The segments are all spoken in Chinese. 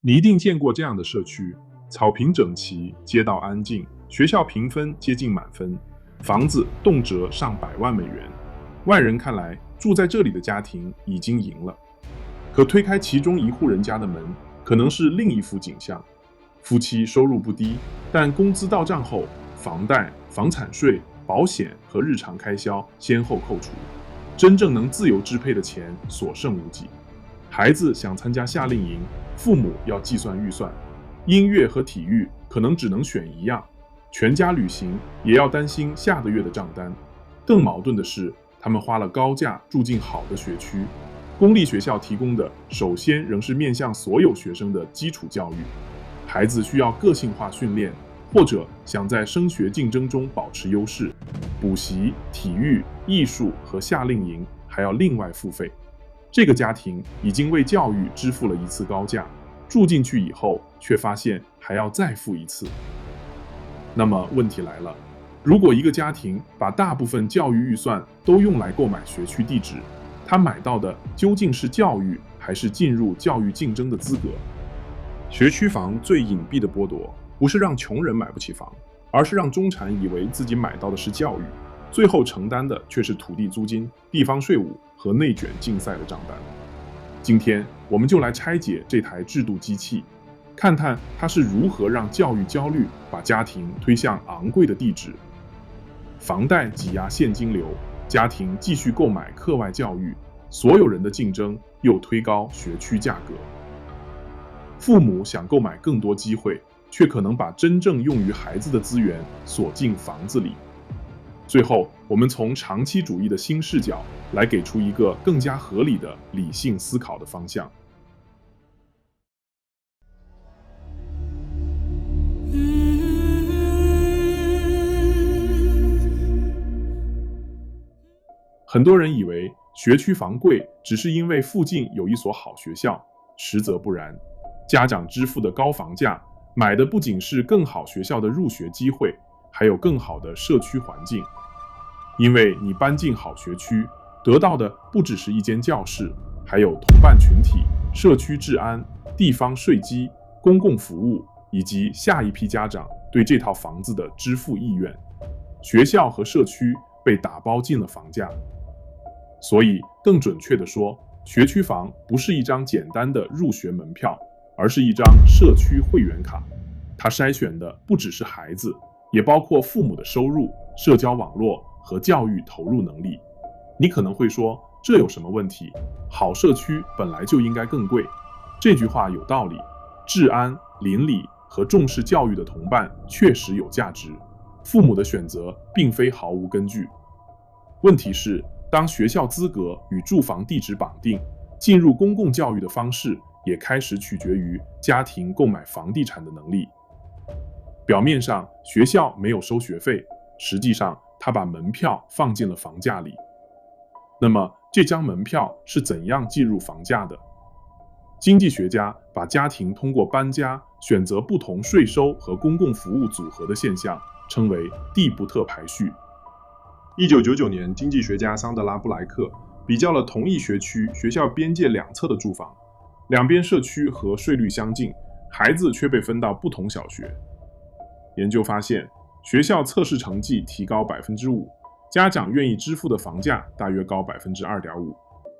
你一定见过这样的社区：草坪整齐，街道安静，学校评分接近满分，房子动辄上百万美元。外人看来，住在这里的家庭已经赢了。可推开其中一户人家的门，可能是另一幅景象：夫妻收入不低，但工资到账后，房贷、房产税、保险和日常开销先后扣除，真正能自由支配的钱所剩无几。孩子想参加夏令营，父母要计算预算，音乐和体育可能只能选一样，全家旅行也要担心下个月的账单。更矛盾的是，他们花了高价住进好的学区，公立学校提供的首先仍是面向所有学生的基础教育，孩子需要个性化训练，或者想在升学竞争中保持优势，补习、体育、艺术和夏令营还要另外付费。这个家庭已经为教育支付了一次高价，住进去以后却发现还要再付一次。那么问题来了，如果一个家庭把大部分教育预算都用来购买学区地址，他买到的究竟是教育，还是进入教育竞争的资格？学区房最隐蔽的剥夺，不是让穷人买不起房，而是让中产以为自己买到的是教育，最后承担的却是土地租金、地方税务和内卷竞赛的账单。今天我们就来拆解这台制度机器，看看它是如何让教育焦虑把家庭推向昂贵的地址。房贷挤压现金流，家庭继续购买课外教育，所有人的竞争又推高学区价格。父母想购买更多机会，却可能把真正用于孩子的资源锁进房子里。最后，我们从长期主义的新视角来给出一个更加合理的理性思考的方向。很多人以为学区房贵只是因为附近有一所好学校，实则不然。家长支付的高房价，买的不仅是更好学校的入学机会，还有更好的社区环境。因为你搬进好学区，得到的不只是一间教室，还有同伴群体、社区治安、地方税基、公共服务，以及下一批家长对这套房子的支付意愿。学校和社区被打包进了房价。所以更准确地说，学区房不是一张简单的入学门票，而是一张社区会员卡。它筛选的不只是孩子，也包括父母的收入、社交网络和教育投入能力。你可能会说，这有什么问题？好社区本来就应该更贵。这句话有道理，治安、邻里和重视教育的同伴确实有价值，父母的选择并非毫无根据。问题是，当学校资格与住房地址绑定，进入公共教育的方式也开始取决于家庭购买房地产的能力。表面上学校没有收学费，实际上他把门票放进了房价里。那么这张门票是怎样计入房价的？经济学家把家庭通过搬家选择不同税收和公共服务组合的现象称为蒂布特排序。1999年，经济学家桑德拉布莱克比较了同一学区学校边界两侧的住房，两边社区和税率相近，孩子却被分到不同小学。研究发现，学校测试成绩提高 5%， 家长愿意支付的房价大约高 2.5%。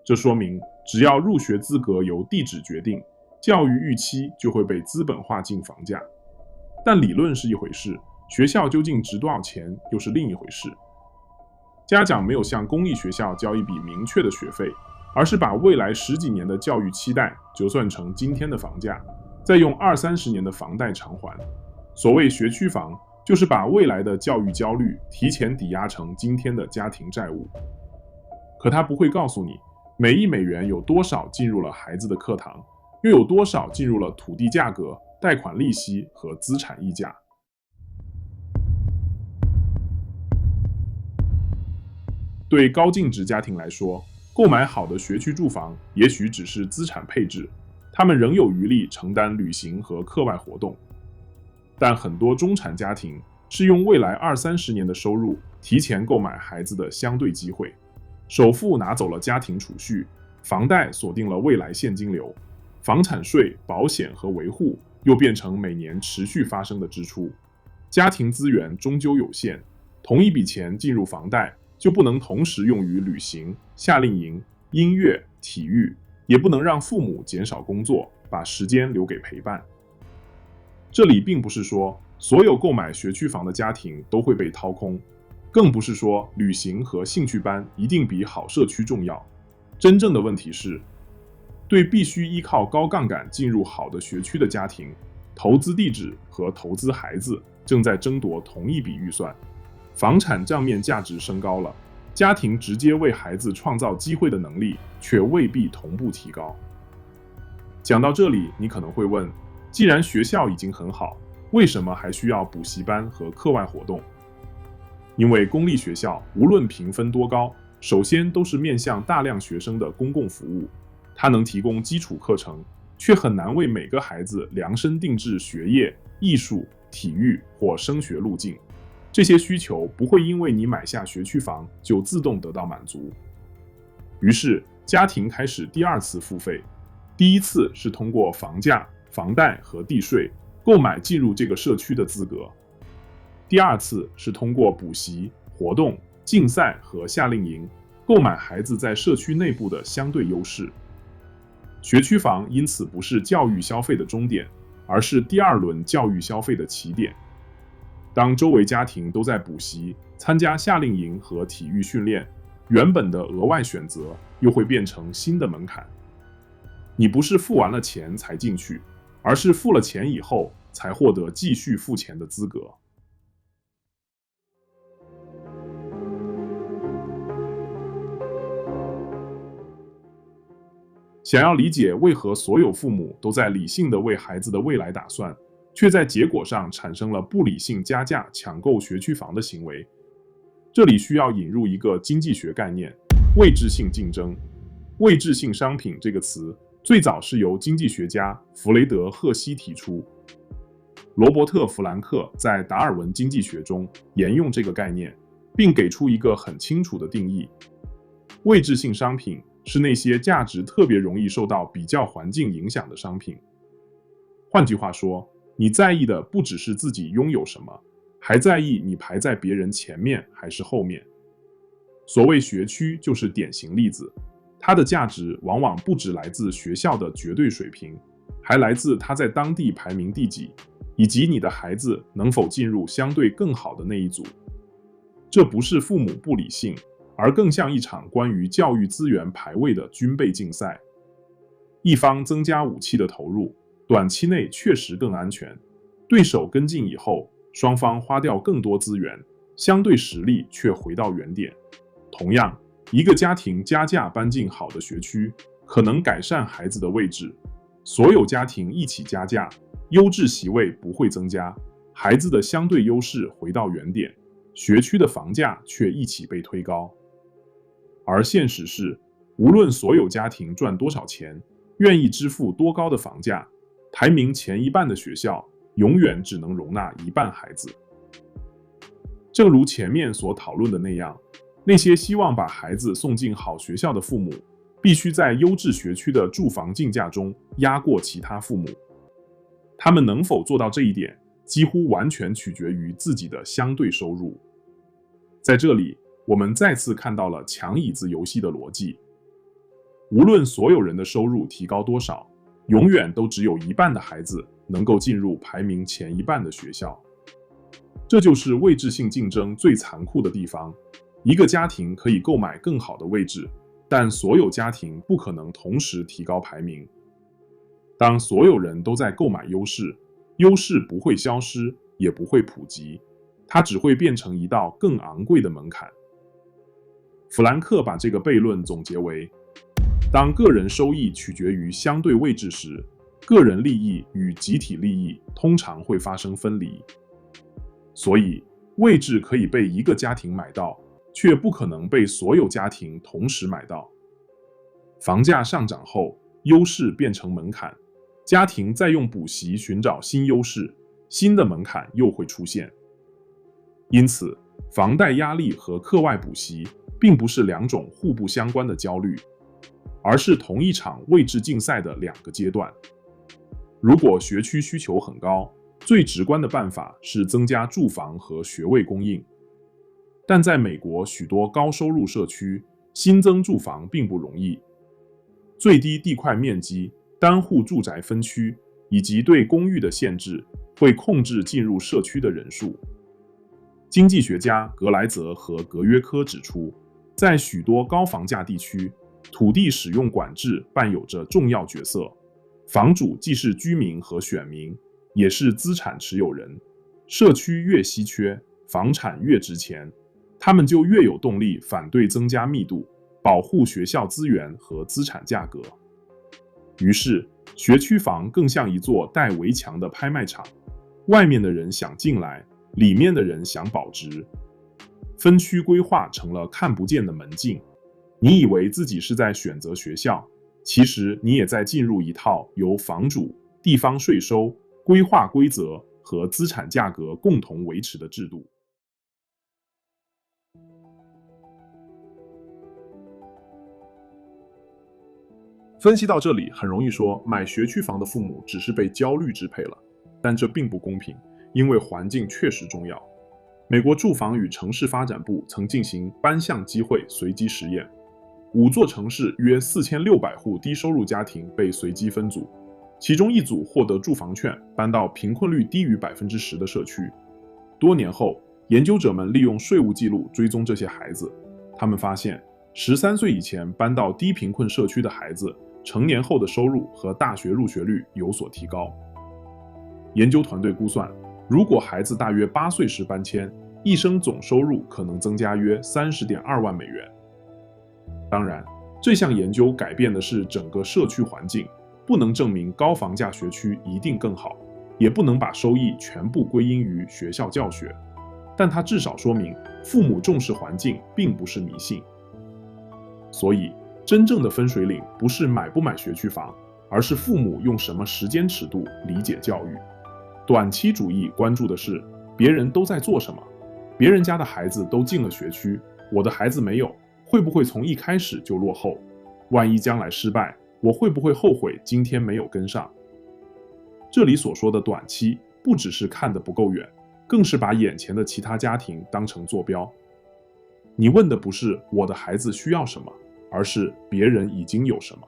这说明只要入学资格由地址决定，教育预期就会被资本化进房价。但理论是一回事，学校究竟值多少钱又是另一回事。家长没有向公立学校交一笔明确的学费，而是把未来10几年的教育期待折算成今天的房价，再用20-30年的房贷偿还。所谓学区房，就是把未来的教育焦虑提前抵押成今天的家庭债务。可他不会告诉你，每一美元有多少进入了孩子的课堂，又有多少进入了土地价格、贷款利息和资产溢价。对高净值家庭来说，购买好的学区住房也许只是资产配置，他们仍有余力承担旅行和课外活动。但很多中产家庭是用未来20-30年的收入提前购买孩子的相对机会，首付拿走了家庭储蓄，房贷锁定了未来现金流，房产税、保险和维护又变成每年持续发生的支出。家庭资源终究有限，同一笔钱进入房贷，就不能同时用于旅行、夏令营、音乐、体育，也不能让父母减少工作，把时间留给陪伴。这里并不是说所有购买学区房的家庭都会被掏空，更不是说旅行和兴趣班一定比好社区重要。真正的问题是，对必须依靠高杠杆进入好的学区的家庭，投资地址和投资孩子正在争夺同一笔预算。房产账面价值升高了，家庭直接为孩子创造机会的能力却未必同步提高。讲到这里，你可能会问，既然学校已经很好，为什么还需要补习班和课外活动？因为公立学校无论评分多高，首先都是面向大量学生的公共服务，它能提供基础课程，却很难为每个孩子量身定制学业、艺术、体育或升学路径。这些需求不会因为你买下学区房就自动得到满足。于是，家庭开始第二次付费。第一次是通过房价、房贷和地税购买进入这个社区的资格。第二次是通过补习、活动、竞赛和夏令营购买孩子在社区内部的相对优势。学区房因此不是教育消费的终点，而是第二轮教育消费的起点。当周围家庭都在补习、参加夏令营和体育训练，原本的额外选择又会变成新的门槛。你不是付完了钱才进去，而是付了钱以后才获得继续付钱的资格。想要理解为何所有父母都在理性地为孩子的未来打算，却在结果上产生了不理性加价抢购学区房的行为，这里需要引入一个经济学概念：位置性竞争。位置性商品这个词最早是由经济学家弗雷德·赫西提出，罗伯特·弗兰克在《达尔文经济学》中沿用这个概念，并给出一个很清楚的定义：位置性商品是那些价值特别容易受到比较环境影响的商品。换句话说，你在意的不只是自己拥有什么，还在意你排在别人前面还是后面。所谓学区就是典型例子，它的价值往往不只来自学校的绝对水平，还来自它在当地排名第几，以及你的孩子能否进入相对更好的那一组。这不是父母不理性，而更像一场关于教育资源排位的军备竞赛。一方增加武器的投入，短期内确实更安全，对手跟进以后，双方花掉更多资源，相对实力却回到原点。同样，一个家庭加价搬进好的学区，可能改善孩子的位置。所有家庭一起加价，优质席位不会增加，孩子的相对优势回到原点，学区的房价却一起被推高。而现实是，无论所有家庭赚多少钱，愿意支付多高的房价，排名前一半的学校永远只能容纳一半孩子。正如前面所讨论的那样，那些希望把孩子送进好学校的父母，必须在优质学区的住房竞价中压过其他父母。他们能否做到这一点，几乎完全取决于自己的相对收入。在这里，我们再次看到了抢椅子游戏的逻辑。无论所有人的收入提高多少，永远都只有一半的孩子能够进入排名前一半的学校。这就是位置性竞争最残酷的地方。一个家庭可以购买更好的位置，但所有家庭不可能同时提高排名。当所有人都在购买优势，优势不会消失，也不会普及，它只会变成一道更昂贵的门槛。弗兰克把这个悖论总结为：当个人收益取决于相对位置时，个人利益与集体利益通常会发生分离。所以，位置可以被一个家庭买到，却不可能被所有家庭同时买到。房价上涨后，优势变成门槛，家庭再用补习寻找新优势，新的门槛又会出现。因此，房贷压力和课外补习并不是两种互不相关的焦虑。而是同一场位置竞赛的两个阶段。如果学区需求很高，最直观的办法是增加住房和学位供应。但在美国许多高收入社区，新增住房并不容易。最低地块面积、单户住宅分区以及对公寓的限制，会控制进入社区的人数。经济学家格莱泽和格约科指出，在许多高房价地区，土地使用管制扮演着重要角色。房主既是居民和选民，也是资产持有人。社区越稀缺，房产越值钱，他们就越有动力反对增加密度，保护学校资源和资产价格。于是，学区房更像一座带围墙的拍卖场，外面的人想进来，里面的人想保值。分区规划成了看不见的门禁，你以为自己是在选择学校，其实你也在进入一套由房主、地方税收、规划规则和资产价格共同维持的制度。分析到这里，很容易说买学区房的父母只是被焦虑支配了，但这并不公平，因为环境确实重要。美国住房与城市发展部曾进行单项机会随机实验，5座城市约4600户低收入家庭被随机分组，其中一组获得住房券，搬到贫困率低于10%的社区。多年后，研究者们利用税务记录追踪这些孩子，他们发现13岁以前搬到低贫困社区的孩子，成年后的收入和大学入学率有所提高。研究团队估算，如果孩子大约8岁时搬迁，一生总收入可能增加约30.2万美元。当然，这项研究改变的是整个社区环境，不能证明高房价学区一定更好，也不能把收益全部归因于学校教学，但它至少说明父母重视环境并不是迷信。所以，真正的分水岭不是买不买学区房，而是父母用什么时间尺度理解教育。短期主义关注的是别人都在做什么，别人家的孩子都进了学区，我的孩子没有，会不会从一开始就落后？万一将来失败，我会不会后悔今天没有跟上？这里所说的短期，不只是看得不够远，更是把眼前的其他家庭当成坐标。你问的不是我的孩子需要什么，而是别人已经有什么。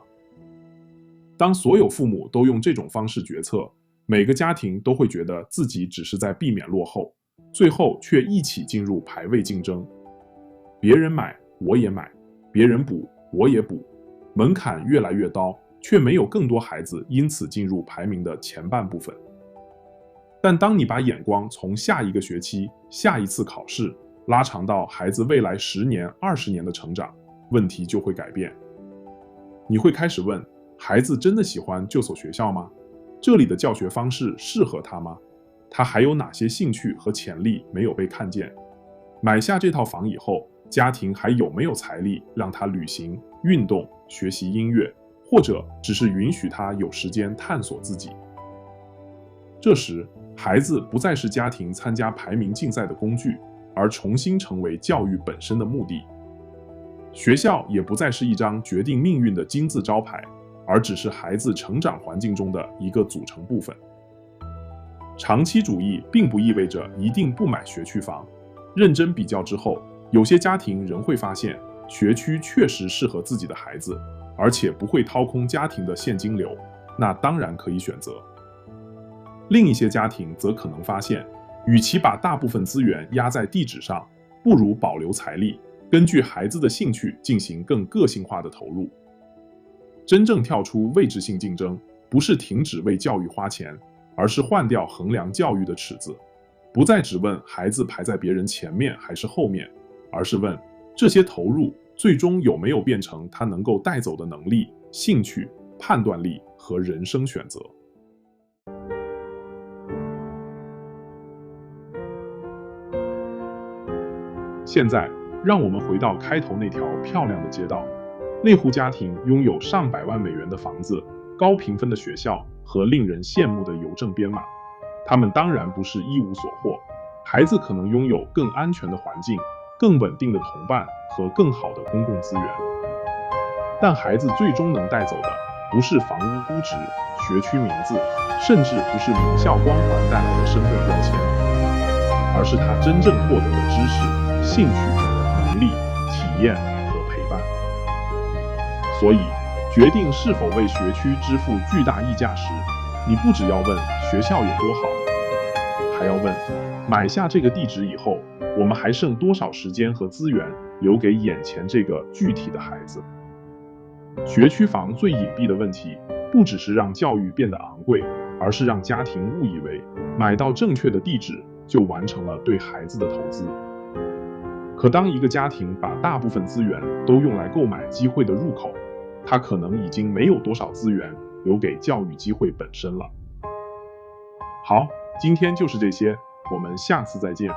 当所有父母都用这种方式决策，每个家庭都会觉得自己只是在避免落后，最后却一起进入排位竞争。别人买，我也买；别人补，我也补。门槛越来越高，却没有更多孩子因此进入排名的前半部分。但当你把眼光从下一个学期、下一次考试拉长到孩子未来10年、20年的成长，问题就会改变。你会开始问：孩子真的喜欢这所学校吗？这里的教学方式适合他吗？他还有哪些兴趣和潜力没有被看见？买下这套房以后，家庭还有没有财力让他旅行、运动、学习音乐，或者只是允许他有时间探索自己？这时，孩子不再是家庭参加排名竞赛的工具，而重新成为教育本身的目的。学校也不再是一张决定命运的金字招牌，而只是孩子成长环境中的一个组成部分。长期主义并不意味着一定不买学区房，认真比较之后，有些家庭仍会发现学区确实适合自己的孩子，而且不会掏空家庭的现金流，那当然可以选择。另一些家庭则可能发现，与其把大部分资源压在地址上，不如保留财力，根据孩子的兴趣进行更个性化的投入。真正跳出位置性竞争，不是停止为教育花钱，而是换掉衡量教育的尺子，不再只问孩子排在别人前面还是后面，而是问这些投入最终有没有变成他能够带走的能力、兴趣、判断力和人生选择。现在，让我们回到开头那条漂亮的街道。那户家庭拥有上百万美元的房子、高评分的学校和令人羡慕的邮政编码。他们当然不是一无所获，孩子可能拥有更安全的环境、更稳定的同伴和更好的公共资源。但孩子最终能带走的不是房屋估值、学区名字，甚至不是名校光环带来的身份标签，而是他真正获得的知识、兴趣、能力、体验和陪伴。所以，决定是否为学区支付巨大溢价时，你不只要问学校有多好，还要问买下这个地址以后，我们还剩多少时间和资源留给眼前这个具体的孩子。学区房最隐蔽的问题，不只是让教育变得昂贵，而是让家庭误以为买到正确的地址就完成了对孩子的投资。可当一个家庭把大部分资源都用来购买机会的入口，他可能已经没有多少资源留给教育机会本身了。好，今天就是这些，我们下次再见。